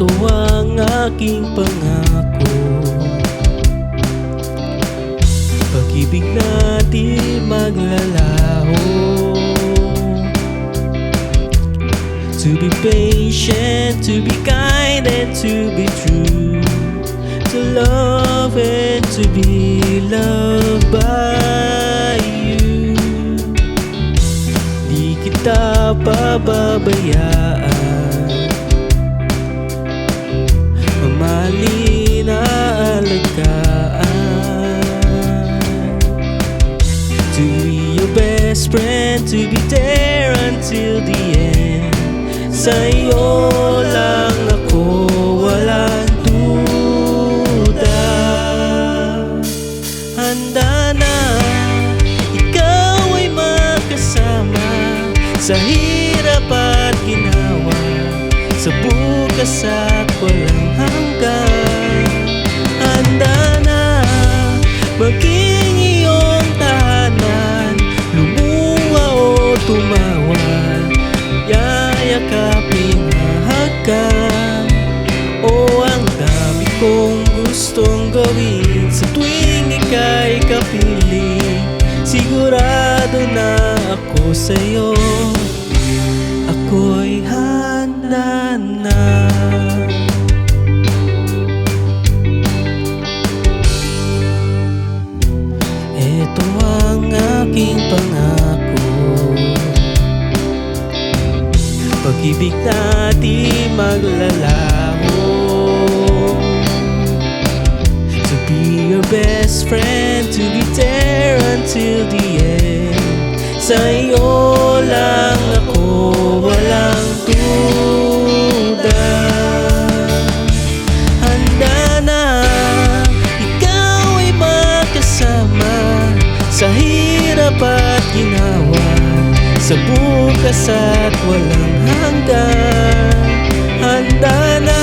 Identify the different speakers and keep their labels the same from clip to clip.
Speaker 1: Ito ang aking pangako, pag-ibig natin maglalaho. To be patient, to be kind and to be true, to love and to be loved by you. Di kita pababayaan, mamahalin at alagaan. To be your best friend, to be there until the end. Sa'yo lang ako, walang duda. Handa na ikaw ay makasama sa hirap at ginawa, sa bukas at walang hanggan. Handa na maging iyong tahanan, lumuha o tumawa, yayakapin hahagkan. O ang dami kong gustong gawin sa tuwing ika'y kapiling. Sigurado na ako sa'yo, ako'y handa na. Ito ang aking pangako, pag-ibig natin maglalaho. To be your best friend, to be there until the end. Sa'yo lang ako, walang duda. Handa na ikaw ay makasama sa hirap at ginawa, sa bukas at walang hanggan. Handa na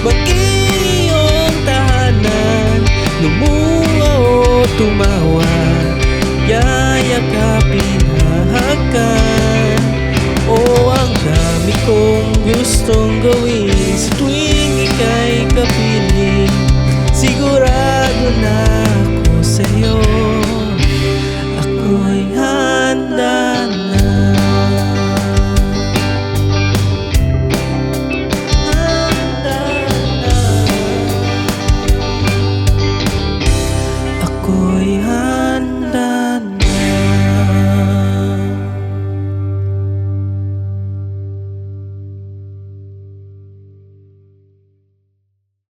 Speaker 1: maging iyong tahanan, lumuha o tumawa, yayakapin hahagkan. O ang dami kong gustong gawin